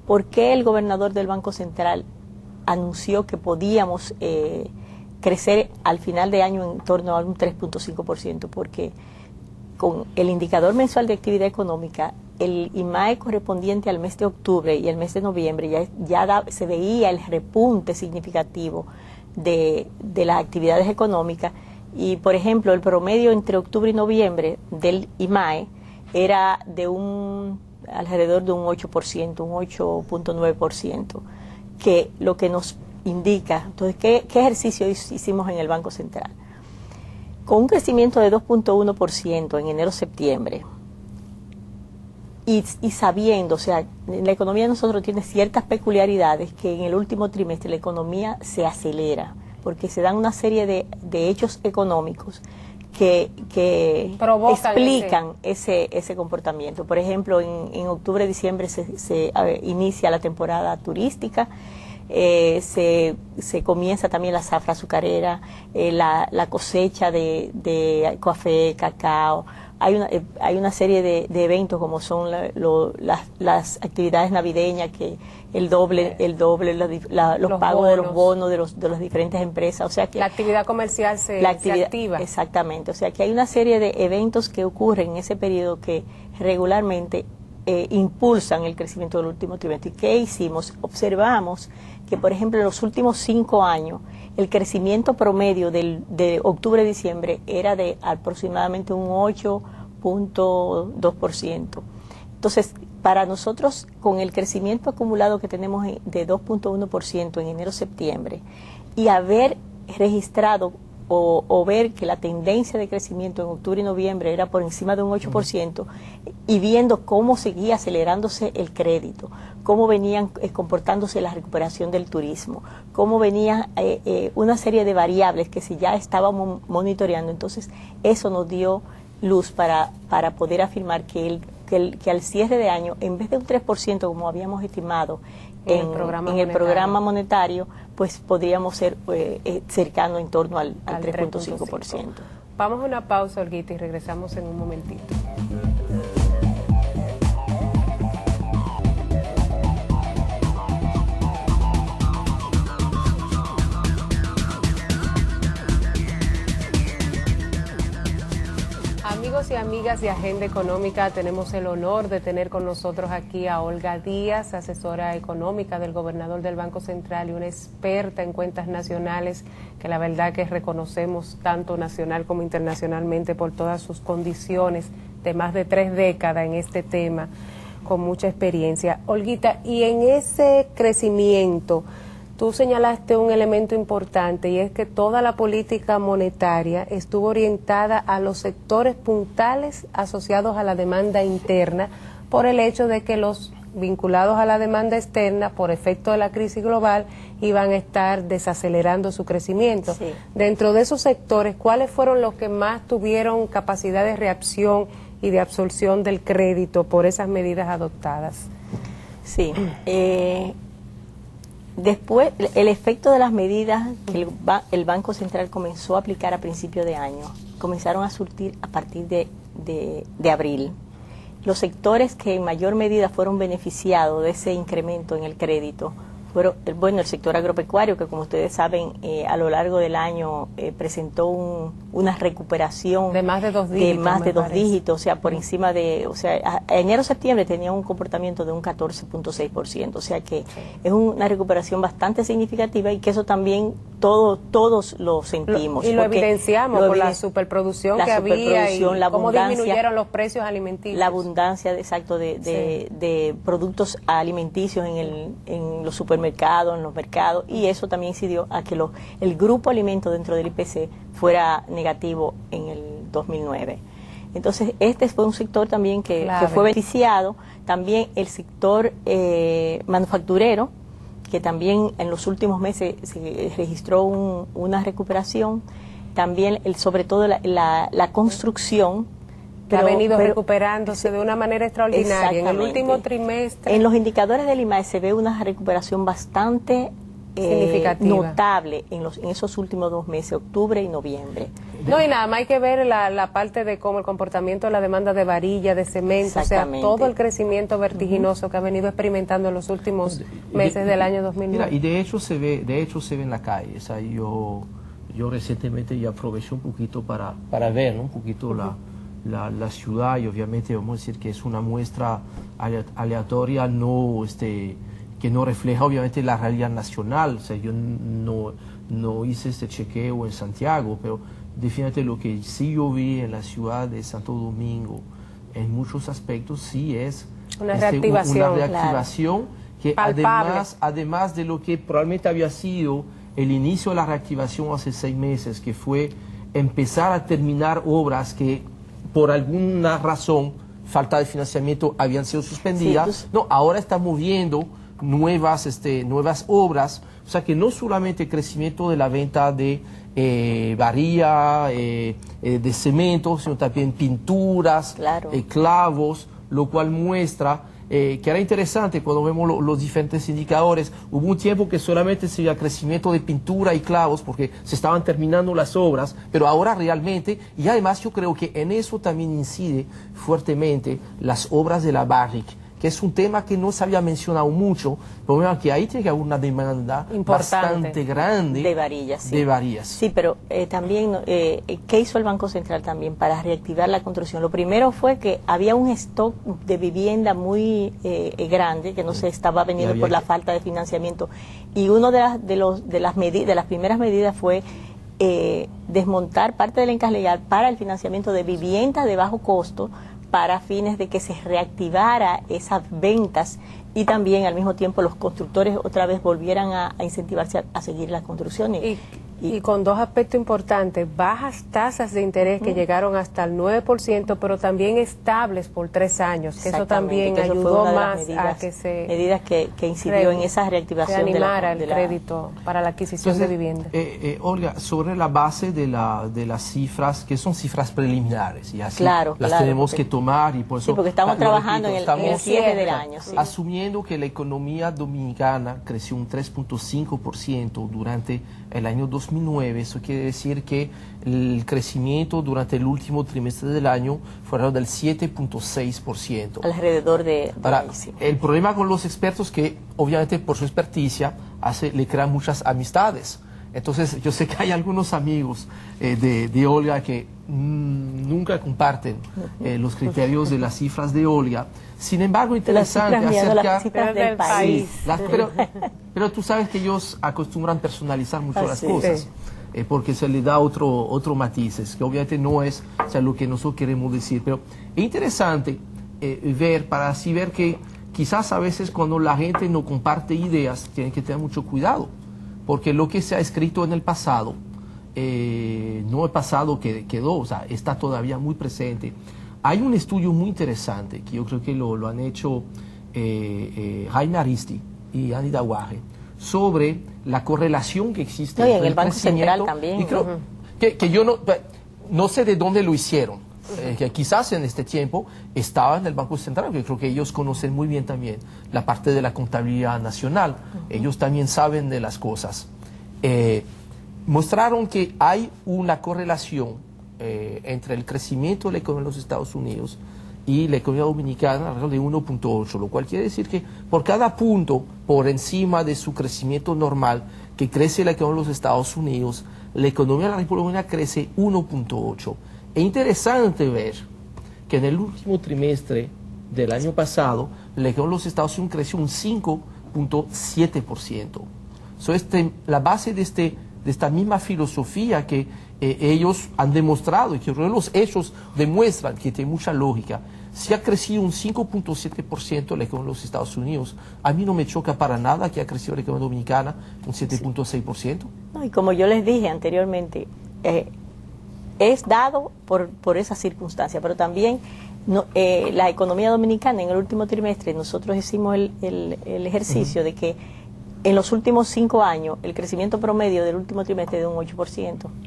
¿por qué el gobernador del Banco Central anunció que podíamos crecer al final de año en torno a un 3.5%? Porque con el indicador mensual de actividad económica, el IMAE correspondiente al mes de octubre y el mes de noviembre se veía el repunte significativo de las actividades económicas, y por ejemplo el promedio entre octubre y noviembre del IMAE era de alrededor de un 8%, un 8.9%, que lo que nos indica, entonces, ¿qué ejercicio hicimos en el Banco Central? Con un crecimiento de 2.1% en enero-septiembre, y sabiendo, o sea, la economía de nosotros tiene ciertas peculiaridades que en el último trimestre la economía se acelera, porque se dan una serie de hechos económicos que explican ese comportamiento. Por ejemplo, en octubre-diciembre se inicia la temporada turística, se comienza también la zafra azucarera, la cosecha de café, cacao. Hay una serie de eventos como son las actividades navideñas, que el doble los pagos de los bonos de las diferentes empresas, o sea que la actividad comercial se activa. Exactamente, o sea que hay una serie de eventos que ocurren en ese periodo que regularmente impulsan el crecimiento del último trimestre. ¿Y qué hicimos? Observamos que, por ejemplo, en los últimos 5 años, el crecimiento promedio de octubre a diciembre era de aproximadamente un 8.2%. Entonces, para nosotros, con el crecimiento acumulado que tenemos de 2.1% en enero-septiembre, y haber registrado o ver que la tendencia de crecimiento en octubre y noviembre era por encima de un 8%, y viendo cómo seguía acelerándose el crédito, cómo venían comportándose la recuperación del turismo, cómo venía una serie de variables que si ya estábamos monitoreando, entonces eso nos dio luz para poder afirmar que al cierre de año, en vez de un 3% como habíamos estimado en el programa monetario, pues podríamos ser cercano en torno al 3.5%. Vamos a una pausa, Olguita, y regresamos en un momentito. Amigos y amigas de Agenda Económica, tenemos el honor de tener con nosotros aquí a Olga Díaz, asesora económica del gobernador del Banco Central y una experta en cuentas nacionales, que la verdad que reconocemos tanto nacional como internacionalmente por todas sus condiciones de más de 3 décadas en este tema, con mucha experiencia. Olguita, y en ese crecimiento, tú señalaste un elemento importante, y es que toda la política monetaria estuvo orientada a los sectores puntales asociados a la demanda interna, por el hecho de que los vinculados a la demanda externa, por efecto de la crisis global, iban a estar desacelerando su crecimiento. Sí. Dentro de esos sectores, ¿cuáles fueron los que más tuvieron capacidad de reacción y de absorción del crédito por esas medidas adoptadas? Sí. Después, el efecto de las medidas que el Banco Central comenzó a aplicar a principio de año, comenzaron a surtir a partir de abril. Los sectores que en mayor medida fueron beneficiados de ese incremento en el crédito fueron, bueno, el sector agropecuario, que como ustedes saben, a lo largo del año presentó una recuperación de más de 2 dígitos. De más de 2 dígitos, o sea, por encima de, o sea, a enero-septiembre tenía un comportamiento de un 14.6%, o sea que es una recuperación bastante significativa, y que eso también todos lo sentimos. Y lo evidenciamos por la superproducción que había y cómo disminuyeron los precios alimenticios. La abundancia, exacto, de productos alimenticios en los supermercados, en los mercados, y eso también incidió a que el grupo alimento dentro del IPC fuera negativo en el 2009. Entonces, este fue un sector también que fue beneficiado. También el sector manufacturero, que también en los últimos meses se registró una recuperación. También, sobre todo, la construcción, que ha venido recuperándose de una manera extraordinaria en el último trimestre. En los indicadores del IMAE se ve una recuperación bastante notable en esos últimos 2 meses, octubre y noviembre. No, y nada más hay que ver la parte de cómo el comportamiento de la demanda de varilla, de cemento, o sea, todo el crecimiento vertiginoso que ha venido experimentando en los últimos meses del año 2009. Mira, y de hecho se ve en la calle. O sea, yo recientemente ya aproveché un poquito para ver, ¿no?, un poquito la ciudad, y obviamente vamos a decir que es una muestra aleatoria, que no refleja obviamente la realidad nacional. O sea, yo no hice este chequeo en Santiago, pero definitivamente lo que sí yo vi en la ciudad de Santo Domingo, en muchos aspectos, sí es una reactivación, claro, que además de lo que probablemente había sido el inicio de la reactivación hace 6 meses, que fue empezar a terminar obras que por alguna razón, falta de financiamiento, habían sido suspendidas. Sí, no, ahora estamos viendo nuevas obras, o sea que no solamente el crecimiento de la venta de varilla, de cemento, sino también pinturas, claro, clavos, lo cual muestra que era interesante cuando vemos los diferentes indicadores. Hubo un tiempo que solamente se veía crecimiento de pintura y clavos porque se estaban terminando las obras, pero ahora realmente, y además yo creo que en eso también incide fuertemente las obras de la Barrick, que es un tema que no se había mencionado mucho, pero que ahí tiene que haber una demanda bastante grande de varillas. Sí. De varillas. Sí, pero también, ¿qué hizo el Banco Central también para reactivar la construcción? Lo primero fue que había un stock de vivienda muy grande, que no se estaba vendiendo por la falta de financiamiento, y una de las primeras medidas fue desmontar parte del encaje legal para el financiamiento de viviendas de bajo costo, para fines de que se reactivara esas ventas y también al mismo tiempo los constructores otra vez volvieran a incentivarse a seguir las construcciones. Y con 2 aspectos importantes: bajas tasas de interés que llegaron hasta el 9%, pero también estables por 3 años, que eso también que ayudó más a que se... Medidas que incidió en esa reactivación de el crédito para la adquisición de vivienda. Olga, sobre la base de las cifras, que son cifras preliminares, y así las tenemos que tomar, y por eso... Sí, porque estamos trabajando en el cierre del año. Sí. Asumiendo que la economía dominicana creció un 3.5% durante el año 2009, eso quiere decir que el crecimiento durante el último trimestre del año fue alrededor del 7.6%. Alrededor de Ahora, el problema con los expertos que, obviamente, por su experticia, le crean muchas amistades. Entonces, yo sé que hay algunos amigos de Olga que nunca comparten los criterios de las cifras de Olga. Sin embargo, interesante acerca las cifras del país. Pero tú sabes que ellos acostumbran personalizar mucho las cosas, porque se le da otro matices, que obviamente no es, o sea, lo que nosotros queremos decir. Pero es interesante para así ver que quizás a veces cuando la gente no comparte ideas, tienen que tener mucho cuidado, porque lo que se ha escrito en el pasado, no el pasado que quedó, o sea, está todavía muy presente. Hay un estudio muy interesante que yo creo que lo han hecho Jaime Aristi y Andy Dawaje sobre la correlación que existe en el Banco Central también. Y creo que yo no sé de dónde lo hicieron, que quizás en este tiempo estaba en el Banco Central, porque creo que ellos conocen muy bien también la parte de la contabilidad nacional, ellos también saben de las cosas. Mostraron que hay una correlación entre el crecimiento de la economía de los Estados Unidos y la economía dominicana alrededor de 1.8, lo cual quiere decir que por cada punto por encima de su crecimiento normal que crece la economía de los Estados Unidos, la economía de la República Dominicana crece 1.8. Es interesante ver que en el último trimestre del año pasado la economía de los Estados Unidos creció un 5.7%. La base de esta misma filosofía que ellos han demostrado y que los hechos demuestran que tiene mucha lógica. Si ha crecido un 5.7% la economía de los Estados Unidos, a mí no me choca para nada que ha crecido la economía dominicana un 7.6%. No, y como yo les dije anteriormente, es dado por esa circunstancia, pero también la economía dominicana en el último trimestre, nosotros hicimos el ejercicio de que en los últimos 5 años el crecimiento promedio del último trimestre es de un 8%.